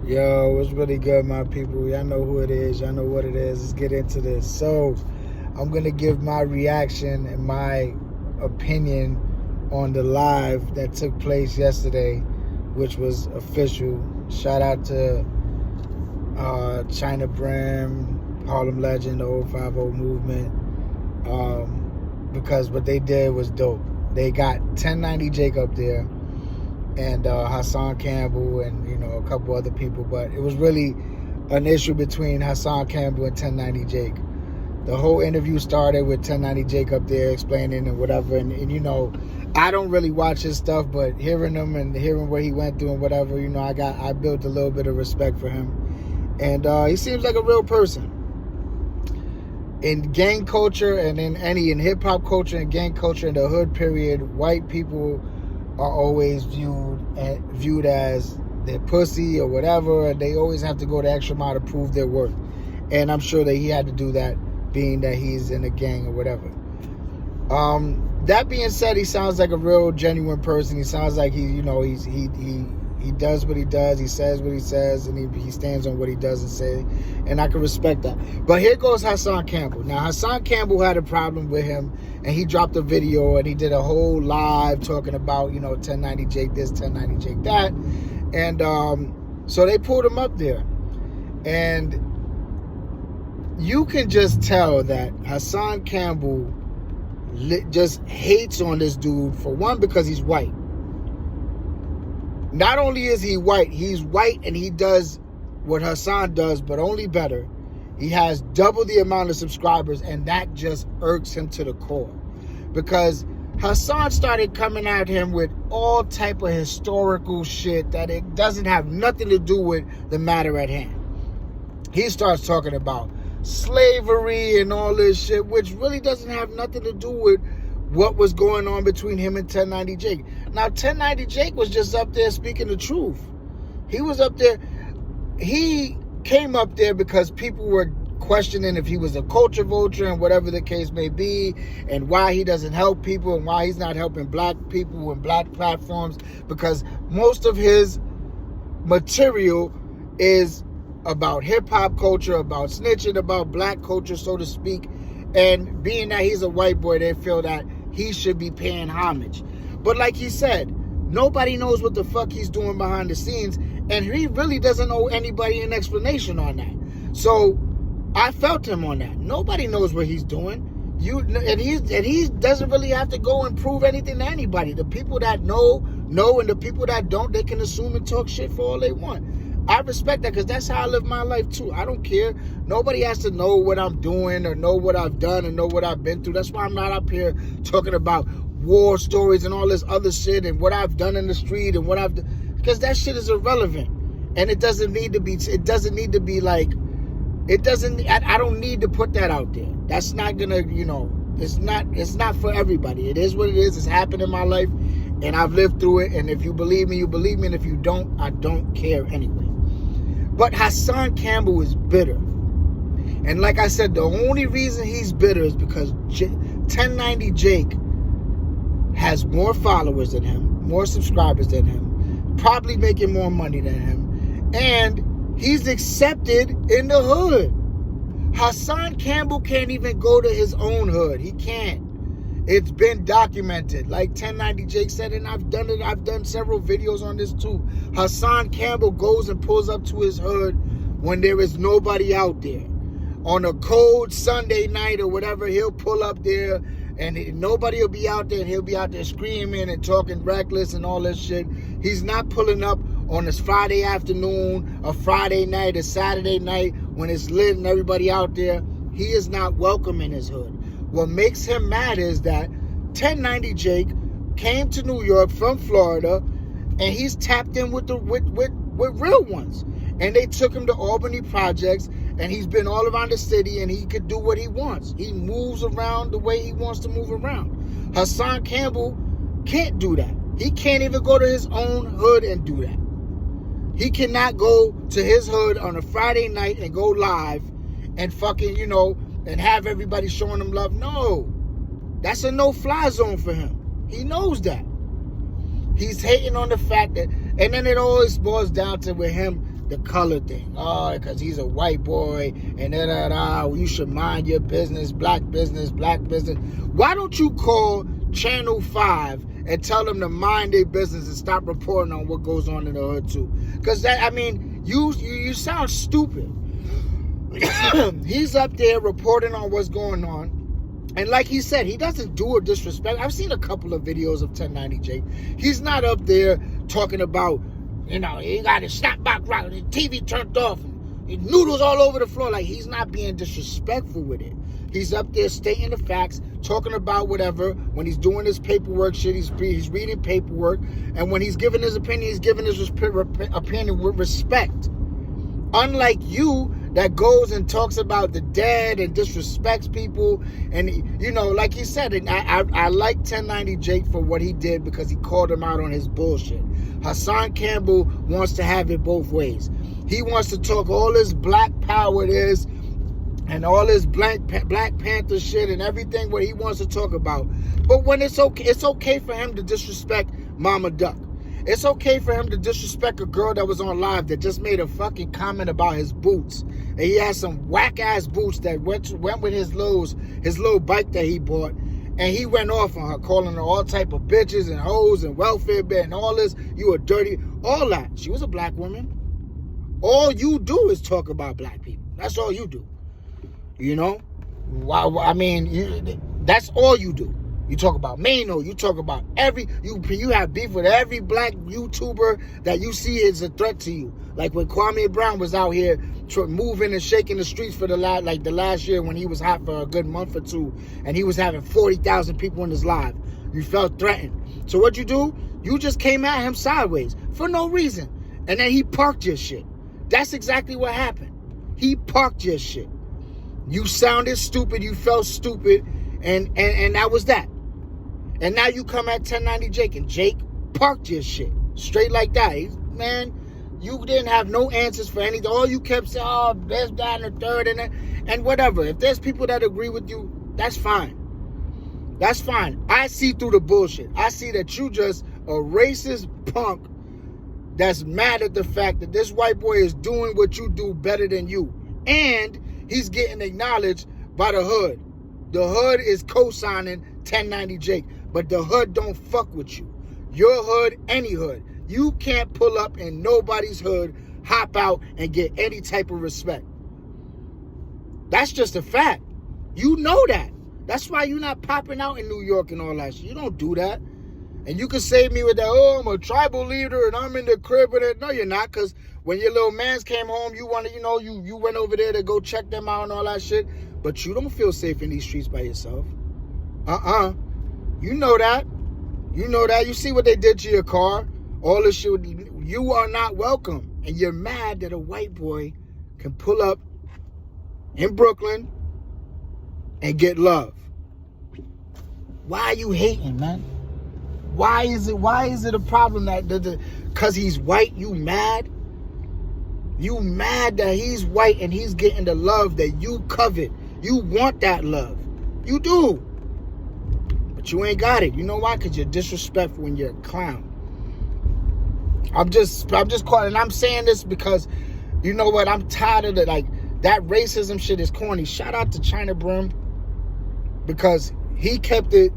Yo, what's really good, my people? Y'all know who it is. Y'all know what it is. Let's get into this. So, I'm going to give my reaction and my opinion on the live that took place yesterday, which was official. Shout out to China Brim, Harlem Legend, the old 50 movement, because what they did was dope. They got 1090 Jake up there, and Hassan Campbell and a couple other people, but it was really an issue between Hassan Campbell and 1090 Jake. The whole interview started with 1090 Jake up there explaining and whatever, and I don't really watch his stuff, but hearing him and hearing what he went through and whatever, I built a little bit of respect for him, and he seems like a real person. In gang culture and in hip hop culture and gang culture in the hood period, white people are always viewed as they're pussy or whatever, and they always have to go the extra mile to prove their worth. And I'm sure that he had to do that, being that he's in a gang or whatever. That being said, he sounds like a real genuine person. He sounds like he does what he does, he says what he says, and he stands on what he does and say, and I can respect that. But here goes Hassan Campbell. Now, Hassan Campbell had a problem with him, and he dropped a video, and he did a whole live talking about, 1090 Jake this, 1090 Jake that, and so they pulled him up there, and you can just tell that Hassan Campbell just hates on this dude, for one, because he's white. Not only is he white, he's white and he does what Hassan does, but only better. He has double the amount of subscribers, and that just irks him to the core. Because Hassan started coming at him with all type of historical shit that it doesn't have nothing to do with the matter at hand. He starts talking about slavery and all this shit, which really doesn't have nothing to do with what was going on between him and 1090 Jake. Now, 1090 Jake was just up there speaking the truth. He was up there. He came up there because people were questioning if he was a culture vulture and whatever the case may be, and why he doesn't help people and why he's not helping black people and black platforms, because most of his material is about hip-hop culture, about snitching, about black culture, so to speak. And being that he's a white boy, they feel that he should be paying homage. But like he said, nobody knows what the fuck he's doing behind the scenes, and he really doesn't owe anybody an explanation on that. So I felt him on that. Nobody knows what he's doing. And he doesn't really have to go and prove anything to anybody. The people that know, and the people that don't, they can assume and talk shit for all they want. I respect that, because that's how I live my life too. I don't care. Nobody has to know what I'm doing or know what I've done or know what I've been through. That's why I'm not up here talking about war stories and all this other shit and what I've done in the street and what I've done, because that shit is irrelevant. And it doesn't need to be like, I don't need to put that out there. That's not gonna, it's not for everybody. It is what it is. It's happened in my life, and I've lived through it. And if you believe me, you believe me. And if you don't, I don't care anyway. But Hassan Campbell is bitter. And like I said, the only reason he's bitter is because 1090 Jake has more followers than him, more subscribers than him, probably making more money than him, and he's accepted in the hood. Hassan Campbell can't even go to his own hood. He can't. It's been documented. Like 1090 Jake said, and I've done it. I've done several videos on this too. Hassan Campbell goes and pulls up to his hood when there is nobody out there. On a cold Sunday night or whatever, he'll pull up there and nobody will be out there, and he'll be out there screaming and talking reckless and all this shit. He's not pulling up on this Friday afternoon, a Friday night, a Saturday night when it's lit and everybody out there. He is not welcome in his hood. What makes him mad is that 1090 Jake came to New York from Florida, and he's tapped in with real ones. And they took him to Albany Projects, and he's been all around the city, and he could do what he wants. He moves around the way he wants to move around. Hassan Campbell can't do that. He can't even go to his own hood and do that. He cannot go to his hood on a Friday night and go live and fucking, and have everybody showing him love. No, that's a no-fly zone for him. He knows that. He's hating on the fact that, and then it always boils down to with him the color thing. Oh, because he's a white boy and you should mind your business, black business, black business. Why don't you call Channel 5 and tell them to mind their business and stop reporting on what goes on in the hood too? Because you sound stupid. He's up there reporting on what's going on. And like he said, he doesn't do a disrespect. I've seen a couple of videos of 1090 Jake. He's not up there talking about, he got his snapback right, the TV turned off, and noodles all over the floor. Like, he's not being disrespectful with it. He's up there stating the facts, talking about whatever. When he's doing his paperwork shit, he's reading paperwork. And when he's giving his opinion, he's giving his opinion with respect. Unlike you, that goes and talks about the dead and disrespects people. And, like he said, and I like 1090 Jake for what he did because he called him out on his bullshit. Hassan Campbell wants to have it both ways. He wants to talk all this black power and all this Black Panther shit and everything what he wants to talk about. But when it's okay for him to disrespect Mama Duck. It's okay for him to disrespect a girl that was on live that just made a fucking comment about his boots. And he has some whack-ass boots that went with his little bike that he bought. And he went off on her, calling her all type of bitches and hoes and welfare bed and all this. You a dirty, all that. She was a black woman. All you do is talk about black people. That's all you do. That's all you do. You talk about Mano. You talk about you have beef with every black YouTuber that you see is a threat to you. Like when Kwame Brown was out here moving and shaking the streets for the last year when he was hot for a good month or two, and he was having 40,000 people in his live. You felt threatened. So what you do? You just came at him sideways for no reason, and then he parked your shit. That's exactly what happened. He parked your shit. You sounded stupid. You felt stupid, and that was that. And now you come at 1090 Jake, and Jake parked your shit. Straight like that. Man, you didn't have no answers for anything. All you kept saying, oh, there's that and the third and whatever. If there's people that agree with you, that's fine. That's fine. I see through the bullshit. I see that you just a racist punk that's mad at the fact that this white boy is doing what you do better than you. And he's getting acknowledged by the hood. The hood is co-signing 1090 Jake. But the hood don't fuck with you. Your hood, any hood. You can't pull up in nobody's hood, hop out, and get any type of respect. That's just a fact. You know that. That's why you're not popping out in New York and all that shit. You don't do that. And you can save me with that, oh, I'm a tribal leader and I'm in the crib with it. No, you're not, because when your little mans came home, you wanted, you went over there to go check them out and all that shit. But you don't feel safe in these streets by yourself. You know that. You know that. You see what they did to your car. All this shit. You are not welcome. And you're mad that a white boy can pull up in Brooklyn and get love. Why are you hating, man? Why is it a problem that because he's white, you mad? You mad that he's white and he's getting the love that you covet. You want that love. You do. But you ain't got it. You know why? Because you're disrespectful when you're a clown. I'm just calling, and I'm saying this because, you know what? I'm tired of it. Like, that racism shit is corny. Shout out to China Brim because he kept it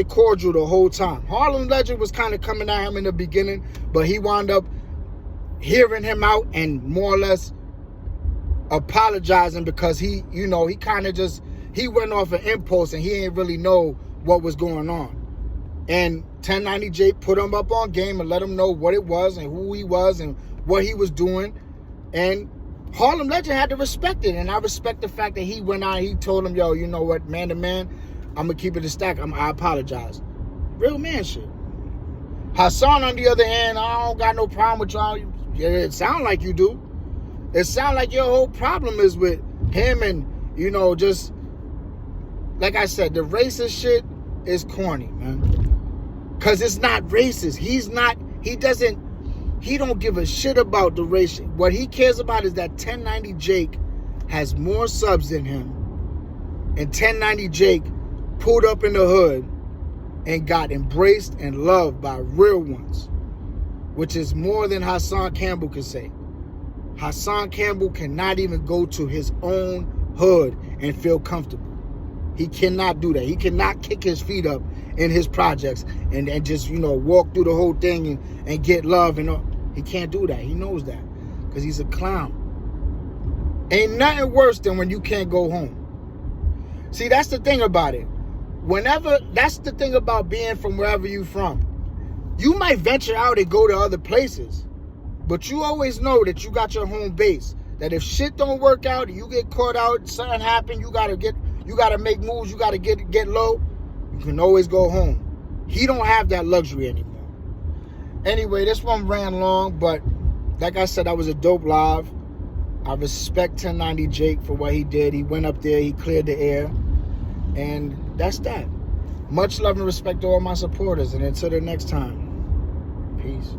cordial the whole time. Harlem Legend was kind of coming at him in the beginning, but he wound up hearing him out and more or less apologizing because he kind of he went off an impulse and he didn't really know what was going on. And 1090 Jake put him up on game and let him know what it was and who he was and what he was doing. And Harlem Legend had to respect it. And I respect the fact that he went out, he told him, yo, you know what, man to man, I'm going to keep it a stack. I apologize. Real man shit. Hassan, on the other hand, I don't got no problem with y'all. It sound like you do. It sound like your whole problem is with him and, just, like I said, the racist shit is corny, man. Because it's not racist. He don't give a shit about the race. What he cares about is that 1090 Jake has more subs than him. And 1090 Jake pulled up in the hood and got embraced and loved by real ones, which is more than Hassan Campbell could say. Hassan Campbell cannot even go to his own hood and feel comfortable. He cannot do that. He cannot kick his feet up in his projects and just, walk through the whole thing and get love and all. He can't do that. He knows that because he's a clown. Ain't nothing worse than when you can't go home. See, that's the thing about it. That's the thing about being from wherever you're from. You might venture out and go to other places, but you always know that you got your home base. That if shit don't work out, you get caught out, something happen, you gotta make moves, you gotta get low, you can always go home. He don't have that luxury anymore. Anyway, this one ran long, but like I said, that was a dope live. I respect 1090 Jake for what he did. He went up there, he cleared the air, and that's that. Much love and respect to all my supporters, and until the next time, peace.